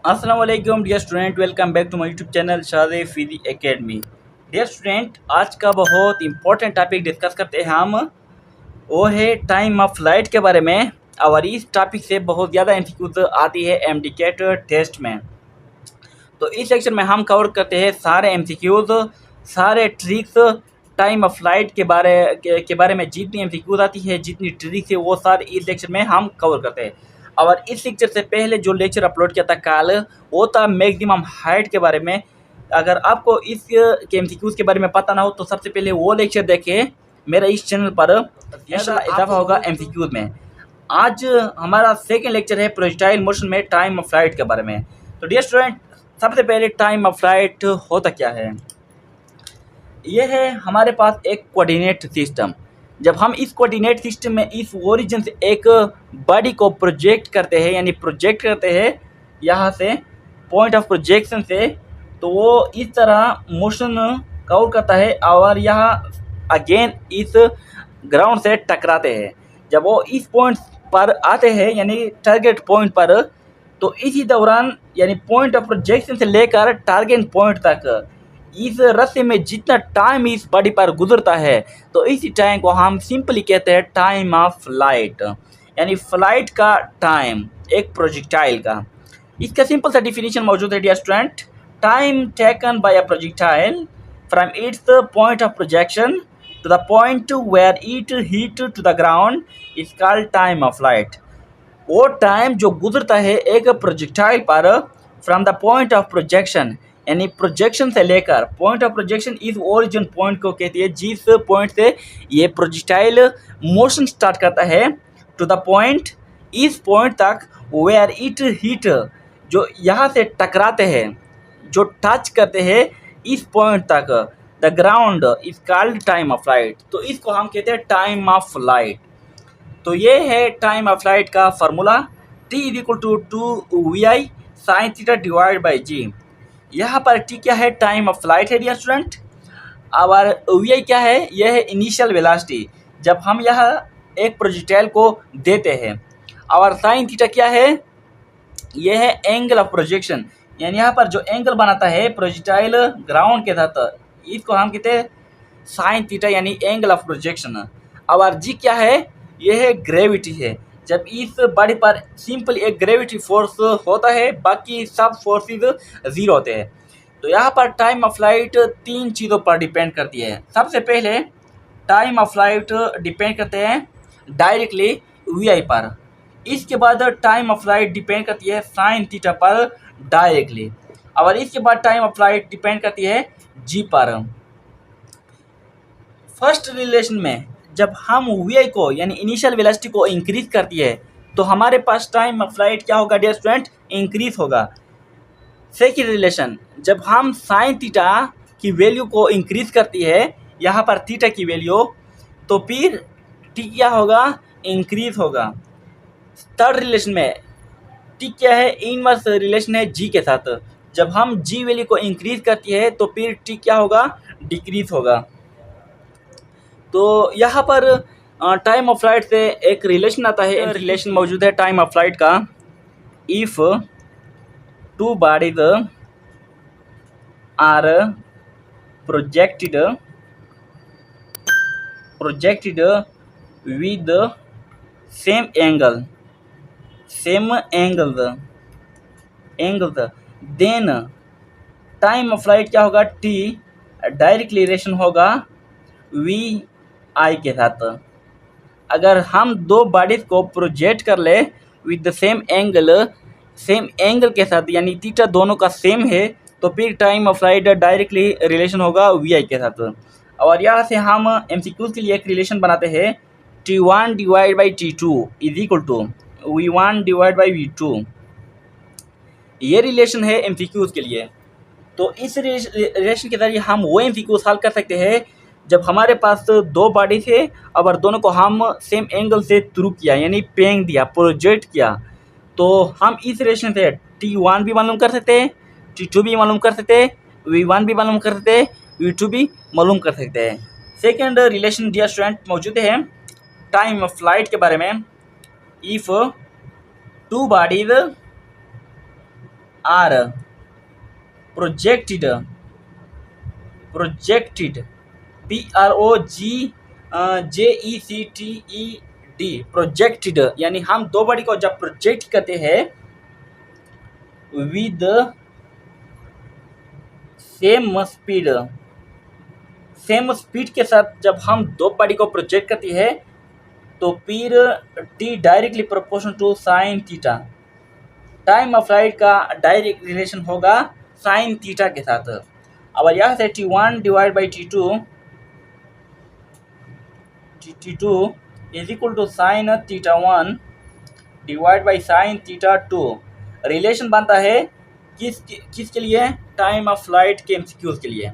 अस्सलाम वालेकुम dear student, welcome back to my YouTube channel शादे फिजी एकेडमी। डियर स्टूडेंट, आज का बहुत इंपॉर्टेंट टॉपिक डिस्कस करते हैं हम, वो है टाइम ऑफ फ्लाइट के बारे में। और इस टॉपिक से बहुत ज़्यादा एमसीक्यूज आती है एमडीकेट टेस्ट में। तो इस सेक्शन में हम कवर करते हैं सारे एमसीक्यूज, सारे ट्रिक्स, टाइम ऑफ फ्लाइट के बारे में जितनी एमसीक्यूज आती है, जितनी ट्रिक्स है, वो सारे इस लेक्चर में हम कवर करते हैं। और इस लेक्चर से पहले जो लेक्चर अपलोड किया था कल, वो था मैक्सिमम हाइट के बारे में। अगर आपको इस के एमसीक्यूज के बारे में पता ना हो तो सबसे पहले वो लेक्चर देखें मेरा इस चैनल पर, इंशाल्लाह इजाफा होगा एमसीक्यूज में। आज हमारा सेकेंड लेक्चर है प्रोजेक्टाइल मोशन में टाइम ऑफ फ्लाइट के बारे में। तो डियर स्टूडेंट, सबसे पहले टाइम ऑफ फ्लाइट होता क्या है? यह है हमारे पास एक कोऑर्डिनेट सिस्टम। जब हम इस कोऑर्डिनेट सिस्टम में इस ओरिजिन से एक बॉडी को प्रोजेक्ट करते हैं, यानी प्रोजेक्ट करते हैं यहाँ से पॉइंट ऑफ प्रोजेक्शन से, तो वो इस तरह मोशन कवर करता है और यहाँ अगेन इस ग्राउंड से टकराते हैं। जब वो इस पॉइंट पर आते हैं यानी टारगेट पॉइंट पर, तो इसी दौरान यानी पॉइंट ऑफ प्रोजेक्शन से लेकर टारगेट पॉइंट तक इस रास्ते में जितना टाइम इस बॉडी पर गुजरता है, तो इसी टाइम को हम सिंपली कहते हैं टाइम ऑफ फ्लाइट, यानी फ्लाइट का टाइम एक प्रोजेक्टाइल का। इसका सिंपल सा डिफिनीशन मौजूद है dear student. Time taken by a projectile from its point of projection to the point where it hit to the ground is called time of flight. वो time जो गुजरता है एक प्रोजेक्टाइल पर from the point of projection, यानी projection से लेकर point of projection इस ओरिजिन पॉइंट को कहती है जिस पॉइंट से ये प्रोजेक्टाइल मोशन स्टार्ट करता है, टू द पॉइंट इस पॉइंट तक वेयर इट हिट, जो यहाँ से टकराते हैं, जो टच करते हैं इस पॉइंट तक, the ground is called time of flight. तो इसको हम कहते हैं टाइम ऑफ फ्लाइट। तो ये है टाइम ऑफ फ्लाइट का formula, T is equal to 2 vi sine theta divide by G. यहाँ पर टी क्या है? टाइम ऑफ फ्लाइट है डियर स्टूडेंट। और वी क्या है? यह है इनिशियल वेलोसिटी जब हम यहाँ एक प्रोजेक्टाइल को देते हैं। और साइन थीटा क्या है? यह है एंगल ऑफ प्रोजेक्शन, यानी यहाँ पर जो एंगल बनाता है प्रोजेक्टाइल ग्राउंड के साथ, इसको हम कहते हैं साइन थीटा, यानी एंगल ऑफ प्रोजेक्शन। और जी क्या है? यह है ग्रेविटी है। जब इस बॉडी पर सिंपल एक ग्रेविटी फोर्स होता है, बाकी सब फोर्सेस जीरो होते हैं। तो यहाँ पर टाइम ऑफ फ्लाइट 3 चीज़ों पर डिपेंड करती है। सबसे पहले टाइम ऑफ फ्लाइट डिपेंड करते हैं डायरेक्टली वी पर। इसके बाद टाइम ऑफ फ्लाइट डिपेंड करती है साइन थीटा पर डायरेक्टली। और इसके बाद टाइम ऑफ फ्लाइट डिपेंड करती है जी पर। फर्स्ट रिलेशन में जब हम वी को यानी इनिशियल वेलोसिटी को इंक्रीज करती है, तो हमारे पास टाइम ऑफ फ्लाइट क्या होगा डियर स्टूडेंट? इंक्रीज होगा। सेकेंड रिलेशन, जब हम साइन थीटा की वैल्यू को इंक्रीज करती है, यहाँ पर थीटा की वैल्यू, तो फिर टी क्या होगा? इंक्रीज होगा। थर्ड रिलेशन में टी क्या है? इनवर्स रिलेशन है जी के साथ। जब हम जी वैल्यू को इंक्रीज करती है तो फिर टी क्या होगा? डिक्रीज होगा। तो यहाँ पर टाइम ऑफ फ्लाइट से एक रिलेशन आता है, रिलेशन मौजूद है टाइम ऑफ फ्लाइट का। If two bodies are projected with same angles then time of flight क्या होगा? टी डायरेक्टली रिलेशन होगा वी आई के साथ। अगर हम दो बॉडीज को प्रोजेक्ट कर ले विद द सेम एंगल के साथ, यानी थीटा दोनों का सेम है, तो फिर time of flight directly relation होगा वी आई के साथ। और यहाँ से हम एमसीक्यूज के लिए एक रिलेशन बनाते हैं, T1 divide by T2 is equal to V1 divide by V2। ये रिलेशन है एमसीक्यूज के लिए। तो इस रिलेशन के जरिए हम वो एमसीक्यू सॉल्व कर सकते हैं जब हमारे पास दो बॉडी थे और दोनों को हम सेम एंगल से थ्रू किया, यानी पेंग दिया, प्रोजेक्ट किया। तो हम इस रिलेशन से T1 भी मालूम कर सकते हैं, T2 भी मालूम कर सकते हैं, V1 भी मालूम कर सकते हैं, V2 भी मालूम कर सकते हैं। सेकेंड रिलेशन डियर स्टूडेंट मौजूद है टाइम ऑफ फ्लाइट के बारे में। If two bodies are projected PROJECTED projected, यानी हम दो बॉडी को जब प्रोजेक्ट करते हैं विद सेम स्पीड के साथ जब हम दो बॉडी को प्रोजेक्ट करती है तो फिर T directly proportional to sine theta, time of flight का डायरेक्ट रिलेशन होगा साइन थीटा के साथ। अब यहाँ से T1 divide by T2 is equal to sine theta 1 divide by sine theta 2 relation बनता है किसके लिए? टाइम ऑफ फ्लाइट के एमसीक्यूज के लिए।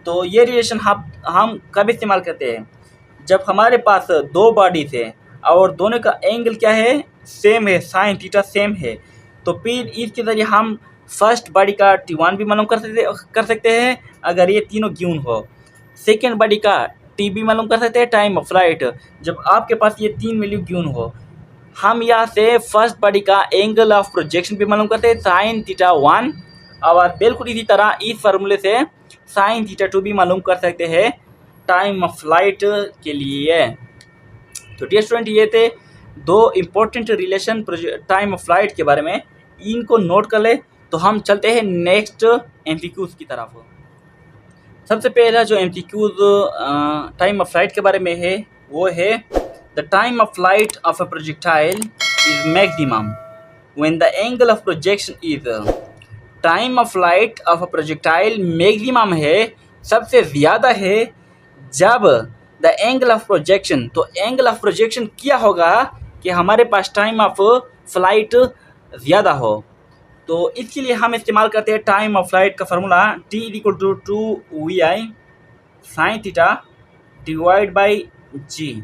तो ये रिलेशन हम कब इस्तेमाल करते हैं? जब हमारे पास दो बॉडीज है और दोनों का एंगल क्या है? सेम है, साइन थीटा सेम है। तो फिर इसके ज़रिए हम फर्स्ट बॉडी का T1 भी मालूम कर सकते हैं अगर ये तीनों गिवन हो। सेकेंड बॉडी का T भी मालूम कर सकते हैं, टाइम ऑफ फ्लाइट, जब आपके पास ये तीन वैल्यू गिवन हो। हम यहाँ से फर्स्ट बॉडी का एंगल ऑफ प्रोजेक्शन भी मालूम करते हैं साइन थीटा 1, और बिल्कुल इसी तरह इस फार्मूले से साइन थीटा 2 भी मालूम कर सकते हैं टाइम ऑफ फ्लाइट के लिए। तो डियर स्टूडेंट, ये थे दो important relation time of flight के बारे में, इनको नोट कर ले। तो हम चलते हैं नेक्स्ट एमसीक्यूज की तरफ। सबसे पहला जो एमसीक्यूज टाइम ऑफ फ्लाइट के बारे में है वो है the time of flight of a projectile is maximum when the angle of projection is. Time of flight of a projectile maximum है, सबसे ज़्यादा है जब द एंगल ऑफ प्रोजेक्शन, तो एंगल ऑफ प्रोजेक्शन क्या होगा कि हमारे पास टाइम ऑफ फ्लाइट ज़्यादा हो। तो इसके लिए हम इस्तेमाल करते हैं टाइम ऑफ फ्लाइट का formula T = 2VI sine theta divide by G।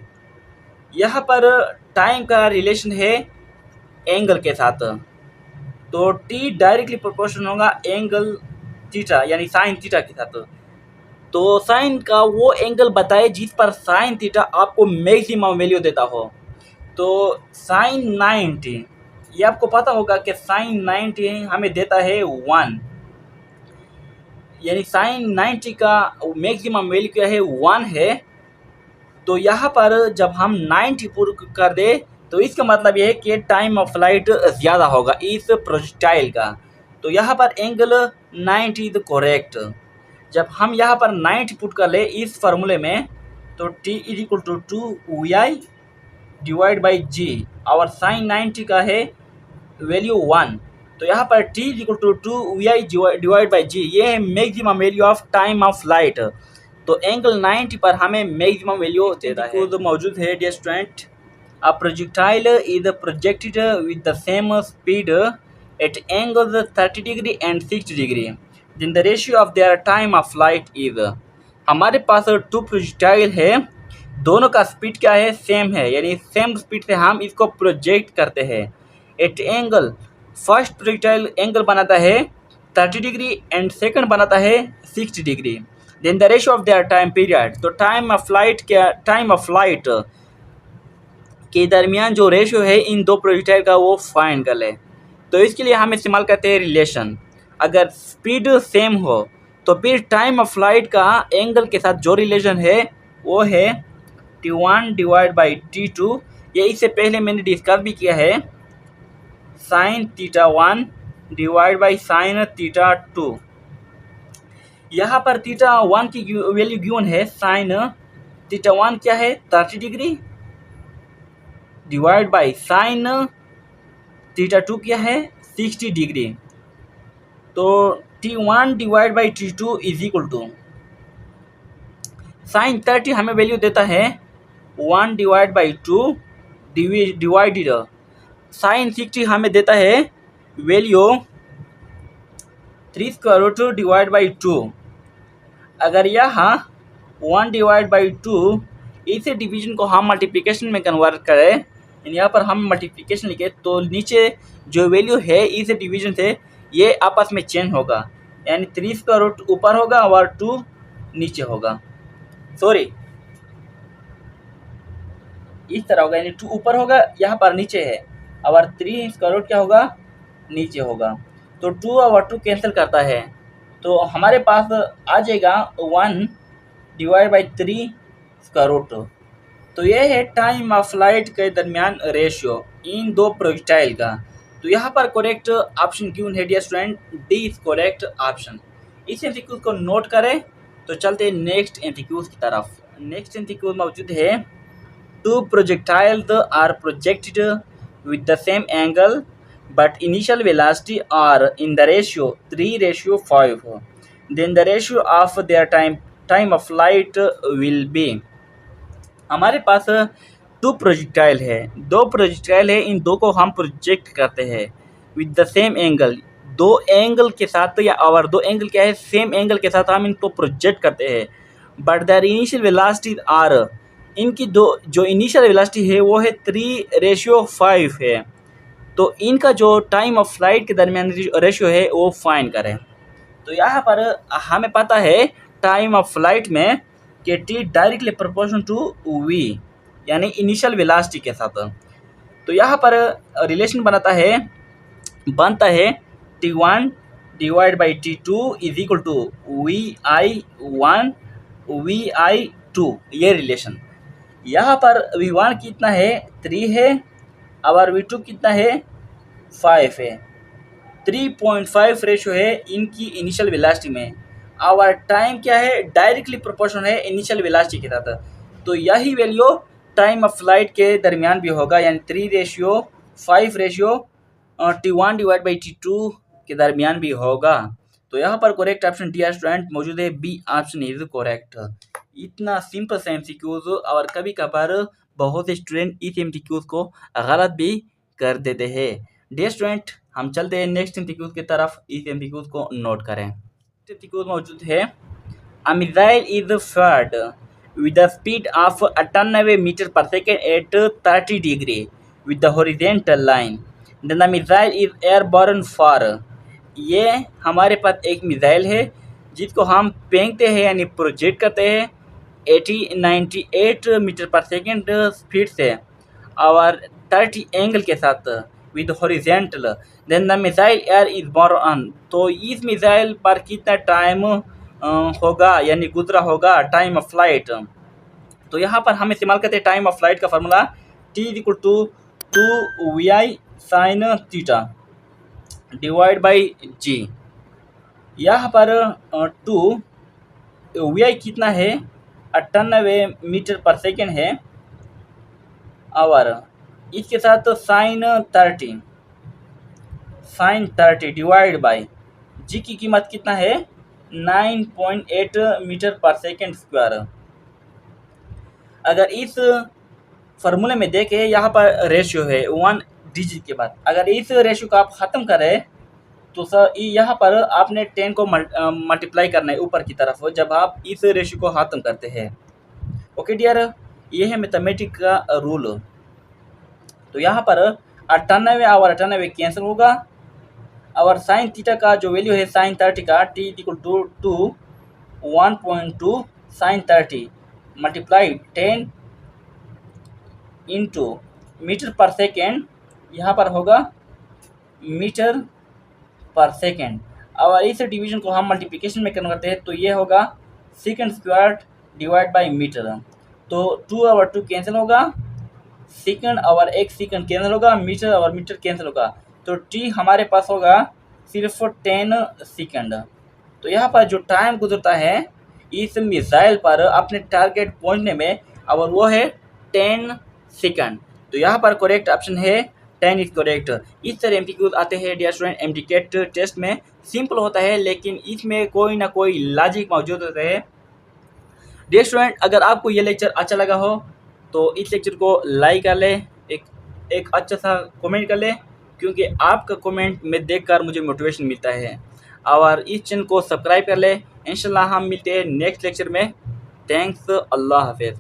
यहाँ पर टाइम का रिलेशन है एंगल के साथ, तो T डायरेक्टली प्रोपोर्शनल होगा एंगल थीटा यानी साइन थीटा के साथ। तो साइन का वो एंगल बताए जिस पर साइन थीटा आपको मैक्सिमम वैल्यू देता हो। तो साइन 90, ये आपको पता होगा कि साइन 90 हमें देता है 1, यानी साइन 90 का मैक्सिमम वैल्यू क्या है? 1 है। तो यहाँ पर जब हम 90 पुट कर दे तो इसका मतलब ये है कि टाइम ऑफ फ्लाइट ज़्यादा होगा इस प्रोजेक्टाइल का। तो यहाँ पर एंगल 90 इज करेक्ट। जब हम यहाँ पर 90 पुट कर ले इस फार्मूले में तो T = 2VI divide by G, और साइन 90 का है वैल्यू 1। तो यहाँ पर T = 2VI divide by G, ये है maximum value of time of flight. तो एंगल 90 पर हमें मैक्सिमम वैल्यू देता है। तो मौजूद है dear student, a projectile is projected with the same speed at angles 30 degree and 60 degree, then the ratio of their time of flight is। हमारे पास to projectile है, दोनों का स्पीड क्या है? सेम है, यानी सेम स्पीड से हम इसको प्रोजेक्ट करते हैं। At angle, first projectile angle बनाता है 30 डिग्री एंड सेकंड बनाता है 60 degree. Then the ratio of their time period, तो टाइम ऑफ फ्लाइट के दरमियान जो रेशियो है इन दो प्रोजेक्टाइल का वो फाइंड कर ले। तो इसके लिए हम इस्तेमाल करते हैं रिलेशन। अगर स्पीड सेम हो तो फिर टाइम ऑफ फ्लाइट का एंगल के साथ जो रिलेशन है वो है T1 डिवाइड बाई T2। ये इससे पहले मैंने डिस्कस भी किया है, sine theta 1 divide by sine theta 2। यहाँ पर थीटा 1 की वैल्यू गिवन है, साइन थीटा 1 क्या है? 30 degree divide by sine theta 2 क्या है? 60 डिग्री। तो T1 divide by T2 is equal to sine 30 हमें वैल्यू देता है 1 डिवाइड बाई 2 डिवाइडेड साइन 60 हमें देता है वैल्यू 3√2 डिवाइड बाई 2। अगर यहाँ 1 डिवाइड बाई 2 इसे डिवीजन को हम मल्टीप्लिकेशन में कन्वर्ट करें, यहाँ पर हम मल्टीप्लिकेशन लिखे तो नीचे जो वैल्यू है इस डिवीजन से ये आपस में चेंज होगा, यानी 3² ऊपर होगा और 2 नीचे होगा। सॉरी, इस तरह होगा, यानी 2 ऊपर होगा, यहाँ पर नीचे है, और 3² क्या होगा? नीचे होगा। तो 2 और 2 कैंसिल करता है, तो हमारे पास आ जाएगा 1 डिवाइड बाई 3 स्क्वायर रूट। तो ये है टाइम ऑफ फ्लाइट के दरमियान रेशियो इन दो प्रोजेक्टाइल का। तो यहाँ पर करेक्ट ऑप्शन क्यों है dear student, D is correct option. इस एमसीक्यू को नोट करें। तो चलते हैं नेक्स्ट एमसीक्यूज की तरफ। नेक्स्ट एमसीक्यू मौजूद है, two projectiles are projected with the same angle but initial velocity are in the ratio 3:5, then the ratio of their time of flight will be। हमारे पास टू प्रोजेक्टाइल है, दो projectile है, इन दो को हम प्रोजेक्ट करते हैं विद द सेम एंगल, दो एंगल के साथ, या और दो एंगल क्या है, सेम एंगल के साथ हम इनको प्रोजेक्ट करते हैं। But their initial velocity are, इनकी दो जो इनिशियल वेलोसिटी है वो है 3:5 है। तो इनका जो टाइम ऑफ फ्लाइट के दरमियान रेशियो है वो फाइंड करें। तो यहाँ पर हमें पता है टाइम ऑफ फ्लाइट में कि T directly proportional to V, यानी इनिशियल वेलोसिटी के साथ। तो यहाँ पर रिलेशन बनता है T1 divide by T2 is equal to VI1 VI2, ये रिलेशन। यहाँ पर V1 कितना है, 3 है, और V2 कितना है, 5 है। 3.5 रेशियो है इनकी इनिशियल वेलोसिटी में, और टाइम क्या है, डायरेक्टली प्रोपोर्शनल है इनिशियल वेलोसिटी के साथ। तो यही वैल्यू टाइम ऑफ फ्लाइट के दरमियान भी होगा, यानी 3:5 ratio T1 divide by T2 के दरमियान भी होगा। तो यहाँ पर करेक्ट ऑप्शन डी स्टूडेंट मौजूद है, बी ऑप्शन इज करेक्ट। इतना सिंपल सा एमसीक्यूज, और कभी कभार बहुत से स्टूडेंट इस एमसीक्यूज को गलत भी कर देते हैं। डियर स्टूडेंट, हम चलते हैं नेक्स्ट एमसीक्यूज की तरफ। इस एमसीक्यूज को नोट करें। एमसीक्यूज मौजूद है, a missile is fired with the speed of 98 metre पर second at 30 degree with the horizontal line, then the missile is airborne for। ये हमारे पास एक मिसाइल है जिसको हम फेंकते हैं यानी प्रोजेक्ट करते हैं 98 मीटर पर सेकेंड स्पीड से और 30 एंगल के साथ with horizontal, then the missile air is born. तो इस मिसाइल पर कितना टाइम होगा यानी गुजरा होगा टाइम ऑफ फ्लाइट। तो यहाँ पर हम इस्तेमाल करते हैं टाइम ऑफ फ्लाइट का formula T equal to 2VI sine theta divide by G। यहाँ पर 2VI कितना है, 98 मीटर पर सेकेंड है, और इसके साथ साइन 30 डिवाइड बाई G की कीमत कितना है, 9.8 मीटर पर सेकेंड स्क्वायर। अगर इस फार्मूले में देखें, यहाँ पर रेशियो है 1 डिजिट के बाद, अगर इस रेशियो को आप ख़त्म करें तो सर यहाँ पर आपने 10 को मल्टीप्लाई करना है ऊपर की तरफ जब आप इस रेशियो को ख़त्म करते हैं। ओके डियर, ये है मैथमेटिक्स का रूल। तो यहाँ पर 98 और 98 कैंसिल होगा, और साइन थीटा का जो वैल्यू है साइन 30 का T equal to 1.2 sine 30 multiply 10 into metre पर सेकेंड, यहाँ पर होगा मीटर पर सेकेंड, और इस डिवीजन को हम मल्टीप्लिकेशन में कन्वर्ट करते हैं तो ये होगा second square divide by metre. तो 2 और 2 कैंसिल होगा, सेकेंड और 1 सेकेंड कैंसिल होगा, मीटर और मीटर कैंसिल होगा, तो T हमारे पास होगा सिर्फ 10 सेकेंड। तो यहाँ पर जो टाइम गुजरता है इस मिसाइल पर अपने टारगेट पहुँचने में, और वो है 10 सेकेंड। तो यहाँ पर करेक्ट ऑप्शन है 10 इज करेक्ट। इस तरह एमसीक्यूज आते हैं डियर स्टूडेंट एमटीकेट टेस्ट में। सिंपल होता है लेकिन इसमें कोई ना कोई लॉजिक मौजूद होता है। डियर स्टूडेंट, अगर आपको ये लेक्चर अच्छा लगा हो तो इस लेक्चर को लाइक कर ले, एक अच्छा सा कमेंट कर ले, क्योंकि आपका कमेंट में देखकर मुझे मोटिवेशन मिलता है। और इस चैनल को सब्सक्राइब कर ले। इंशाल्लाह हम मिलते हैं नेक्स्ट लेक्चर में। थैंक्स, अल्लाह हाफिज़।